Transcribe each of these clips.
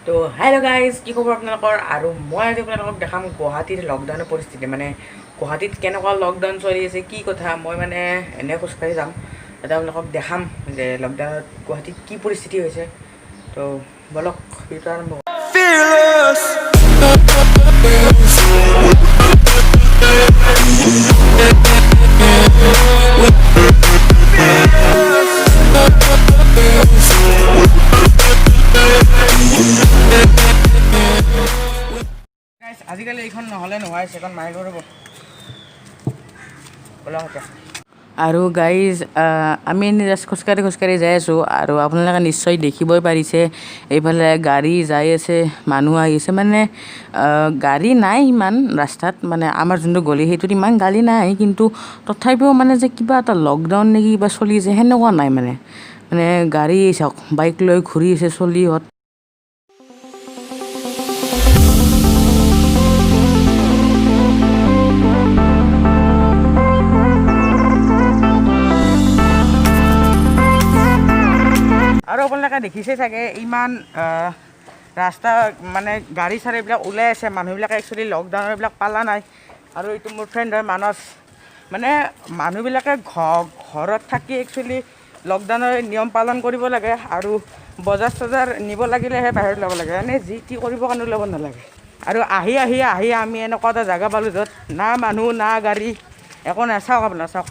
তো hello' guys, কি খবৰ আপোনালোকৰ? আৰু মই আজি আপোনালোকক দেখাম গুৱাহাটীৰ লকডাউনৰ পৰিস্থিতি। মানে গুৱাহাটীত কেনেকুৱা লকডাউন চলি আছে, কি কথা। মই মানে এনে খোজকাঢ়ি যাম, তাতে আপোনালোকক দেখাম যে লকডাউনত গুৱাহাটীত কি পৰিস্থিতি হৈছে। তো বলক ভিডিঅ'টো আৰম্ভ কৰোঁ। আজিকালি এইখন নহ'লে নোহোৱা হৈছে, এখন মাৰি ৰ'ব বলক। আৰু গাইজ আমি এনেই জাষ্ট খোজকাঢ়ি যাই আছোঁ, আৰু আপোনালোকে নিশ্চয় দেখিবই পাৰিছে এইফালে গাড়ী যাই আছে, মানুহ আহিছে। মানে গাড়ী নাই ইমান ৰাস্তাত, মানে আমাৰ যোনটো গলি সেইটোত ইমান গাড়ী নাই, কিন্তু তথাপিও মানে যে কিবা এটা লকডাউন নেকি কিবা চলি আছে সেনেকুৱা নাই। মানে গাড়ী চাওক, বাইক লৈ ঘূৰি আছে চলিহঁত। আৰু আপোনালোকে দেখিছে চাগে ইমান ৰাস্তা, মানে গাড়ী চাড়ীবিলাক ওলাই আছে। মানুহবিলাকে একচুৱেলি লকডাউনৰ এইবিলাক পালা নাই। আৰু এইটো মোৰ ফ্ৰেণ্ড হয় মানস। মানে মানুহবিলাকে ঘৰত থাকি একচুৱেলি লকডাউনৰ নিয়ম পালন কৰিব লাগে, আৰু বজাৰ চজাৰ নিব লাগিলেহে বাহিৰত ল'ব লাগে। এনেই যি টি কৰিবৰ কাৰণে ল'ব নালাগে। আৰু আহি আমি এনেকুৱা এটা জেগা পালোঁ য'ত না মানুহ না গাড়ী একো নাই। চাওক আপোনাৰ, চাওক।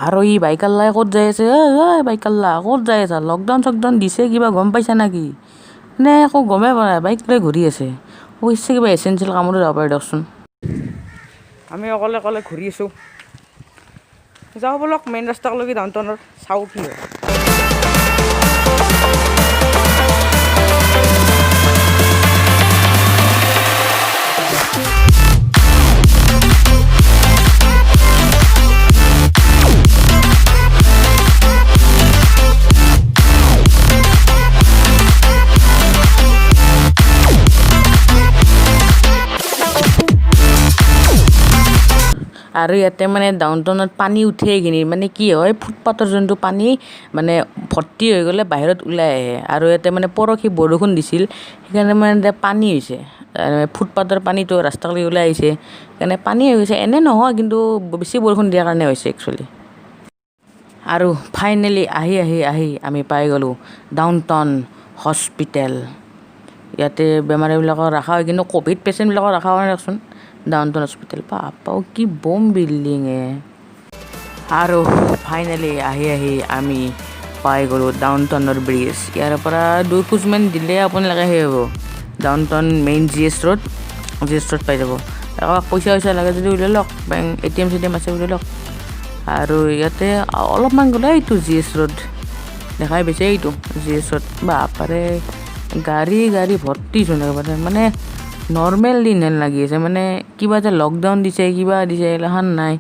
আৰু ই বাইকাল্লাই ক'ত যাই আছে? বাইকাল্লা ক'ত যাই আছা? লকডাউন চকডাউন দিছে, কিবা গম পাইছা নেকি? নে একো গমেই পোৱা নাই, বাইক লৈ ঘূৰি আছে। অৱশ্যে কিবা এচেঞ্চিয়েল কামতো যাব পাৰে দিয়কচোন। আমি অকলে ঘূৰি আছোঁ। যাওঁ বলক মেইন ৰাস্তালৈকে, ডাউনটাউনৰ চাওঁ কি হয়। আৰু ইয়াতে মানে ডাউনটাউনত পানী উঠে কিনি, মানে কি হয়, ফুটপাথৰ যোনটো পানী মানে ভৰ্তি হৈ গ'লে বাহিৰত ওলাই আহে। আৰু ইয়াতে মানে পৰহি বৰষুণ দিছিল, সেইকাৰণে মানে পানী হৈছে। ফুটপাথৰ পানীটো ৰাস্তালৈ ওলাই আহিছে, সেইকাৰণে পানী হৈ গৈছে। এনে নহয়, কিন্তু বেছি বৰষুণ দিয়াৰ কাৰণে হৈছে একচুৱেলি। আৰু ফাইনেলি আহি আমি পাই গ'লোঁ ডাউনটাউন হস্পিটেল। ইয়াতে বেমাৰীবিলাকক ৰখা হয়, কিন্তু ক'ভিড পেচেণ্টবিলাকক ৰখা হয় দিয়কচোন। ডাউনটাউন হস্পিটেল পাপাও কি বম বিল্ডিঙে। আৰু ফাইনেলি আহি আমি পাই গ'লোঁ ডাউনটাউনৰ ব্ৰিজ। ইয়াৰ পৰা 2 খোজমান দিলে আপোনালোকে সেই হ'ব downtown main G S road পাই যাব। কাৰোবাক পইচা লাগে যদি উলিয়াই লওক, বেংক ATM আছে উলিয়াই লওক। আৰু ইয়াতে অলপমান গ'লে এইটো জি এছ ৰোড দেখাই পাইছে, এইটো জি এছ ৰোড। বাপাৰে গাড়ী ভৰ্তি চোন একেবাৰে, মানে নৰ্মেল দিন হেন লাগি আছে। মানে কিবা যে লকডাউন দিছে, কিবা দিছে, এইগিলাখান নাই।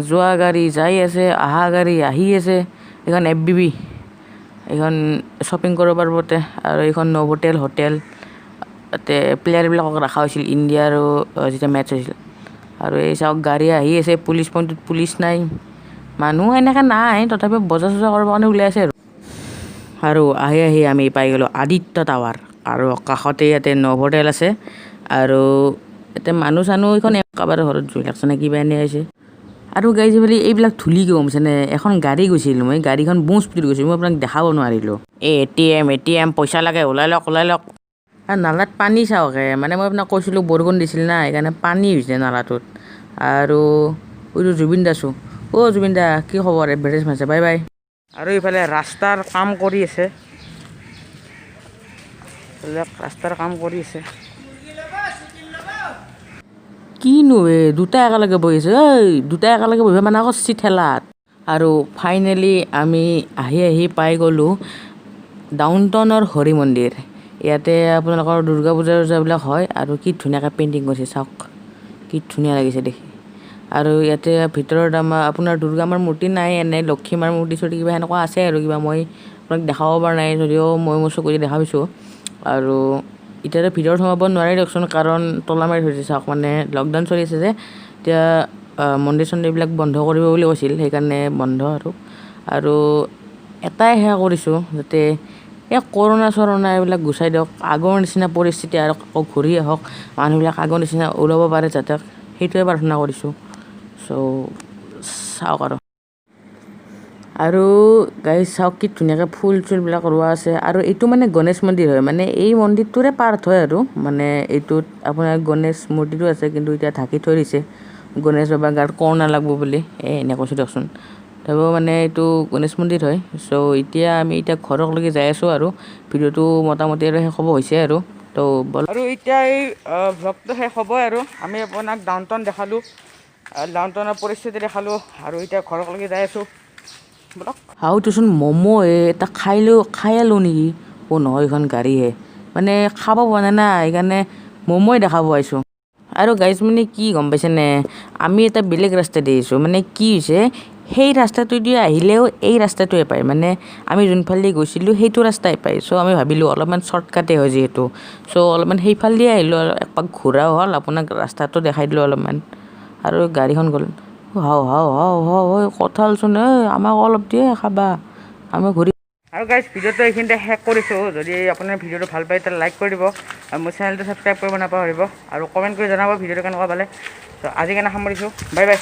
যোৱা গাড়ী যাই আছে, অহা গাড়ী আহি আছে। এইখন FBB, এইখন শ্বপিং কৰিব পাৰিব। আৰু এইখন নভোটেল হোটেল, তাতে প্লেয়াৰবিলাকক ৰখা হৈছিল ইণ্ডিয়া আৰু যেতিয়া মেটচ হৈছিল। আৰু এই চাওক গাড়ী আহি আছে, পুলিচ পইণ্টত পুলিচ নাই, মানুহ এনেকৈ নাই, তথাপিও বজাৰ চজাৰ কৰিবৰ কাৰণে ওলাই আছে। আৰু আহি আমি পাই গ'লোঁ আদিত্য টাৱাৰ, আৰু কাষতে ইয়াতে নভোটেল আছে। আৰু ইয়াতে মানুহ চানুহ এইখন কাৰোবাৰ ঘৰত জুই লাগছে নে কিবা এনে হৈছে। আৰু গাইজ এইবিলাক ধূলি কিয় গমছেনে? এখন গাড়ী গৈছিলোঁ, মই গাড়ীখন বহু স্পীড গৈছিলোঁ, মই আপোনাক দেখাব নোৱাৰিলোঁ। ATM পইচা লাগে, ওলাই লওক। আৰু নালাত পানী চাওকে, মানে মই আপোনাক কৈছিলোঁ বৰষুণ দিছিল না, সেইকাৰণে পানী হৈছে নালাটোত। আৰু এইটো জুবিন দাছো। জুবিন দা কি খবৰ? এডভাৰটাইজ মাৰিছে, বাই বাই। আৰু ইফালে ৰাস্তাৰ কাম কৰি আছে, কিনো দুটা একেলগে বহি আছে। দুটা একেলগে বহিব মানা কৰিছে ঠেলাত। আৰু ফাইনেলি আমি আহি পাই গ'লোঁ ডাউনটাউনৰ হৰি মন্দিৰ। ইয়াতে আপোনালোকৰ দুৰ্গা পূজাবিলাক হয়, আৰু কি ধুনীয়াকৈ পেইণ্টিং কৰিছে চাওক, কি ধুনীয়া লাগিছে দেখি। আৰু ইয়াতে ভিতৰত আপোনাৰ দুৰ্গা মাৰ মূৰ্তি নাই, এনে লক্ষী মাৰ মূৰ্তি চূৰ্তি কিবা সেনেকুৱা আছে। আৰু কিবা মই আপোনাক দেখাব পৰা নাই, যদিও মই মোৰ চকুৰে দেখা পাইছোঁ। আৰু এতিয়াতো ভিতৰত সোমাব নোৱাৰি দিয়কচোন, কাৰণ তলা মাৰি থৈছে চাওক। মানে লকডাউন চলি আছে যে, এতিয়া মন্দিৰ চন্দিৰবিলাক বন্ধ কৰিব বুলি কৈছিল, সেইকাৰণে বন্ধ আৰু এটাই সেয়া কৰিছোঁ যাতে এই কৰোণা চৰোণা এইবিলাক গুচাই দিয়ক, আগৰ নিচিনা পৰিস্থিতি আৰু আকৌ ঘূৰি আহক, মানুহবিলাক আগৰ নিচিনা ওলাব পাৰে যাতে, সেইটোৱে প্ৰাৰ্থনা কৰিছোঁ। চ' চাওক আৰু গাইজ চাওক কি ধুনীয়াকৈ ফুল চুলবিলাক ৰোৱা আছে। আৰু এইটো মানে গণেশ মন্দিৰ হয়, মানে এই মন্দিৰটোৰে পাৰ্ট হয় আৰু মানে এইটোত আপোনাৰ গণেশ মূৰ্তিটো আছে, কিন্তু এতিয়া ঢাকি থৈ দিছে গণেশ বাবা গাত কৰ নালাগব বুলি, এনে কৈছোঁ দিয়কচোন। তাৰপৰা মানে এইটো গণেশ মন্দিৰ হয়। চ' এতিয়া আমি ঘৰকলৈকে যাই আছোঁ আৰু ভিডিঅ'টো মোটামুটি আৰু শেষ হ'ব হৈছে আৰু তো আৰু এতিয়া এই ভ্লগটো শেষ হ'ব আৰু আমি আপোনাক ডাউন টাউন দেখালোঁ, ডাউন টাউনৰ পৰিস্থিতি দেখালোঁ, আৰু এতিয়া ঘৰকলৈকে যাই আছোঁ। হাও তোচোন ম'ম' এটা খাই লওঁ নেকি? অ' নহয়, এইখন গাড়ীহে, মানে খাব পোৱা নাই না, সেইকাৰণে ম'ম'ই দেখাব আহিছোঁ। আৰু গাইজ মানে কি গম পাইছেনে, আমি এটা বেলেগ ৰাস্তা দি আহিছোঁ, মানে কি হৈছে সেই ৰাস্তাটোদি আহিলেও এই ৰাস্তাটোৱে পায়, মানে আমি যোনফালেদি গৈছিলোঁ সেইটো ৰাস্তাই পায়। চ' আমি ভাবিলোঁ অলপমান শ্বৰ্টকাটেই হয় যিহেতু, চ' অলপমান সেইফালেদি আহিলোঁ, একপাক ঘূৰাও হ'ল, আপোনাক ৰাস্তাটো দেখাই দিলোঁ অলপমান। আৰু গাড়ীখন গ'ল, হাও কঁঠালচোন, আমাক অলপ দিয়ে খাবা, আমি ঘূৰি। আৰু গাইজ ভিডিঅ'টো এইখিনিতে শেষ কৰিছোঁ। যদি আপোনাৰ ভিডিঅ'টো ভাল পায় তেতিয়া লাইক কৰি দিব, আৰু মোৰ চেনেলটো ছাবস্ক্ৰাইব কৰিব নাপাহৰিব, আৰু কমেণ্ট কৰি জনাব ভিডিঅ'টো কেনেকুৱা পালে। ত' আজি কাৰণে সামৰিছোঁ, বাই বাই।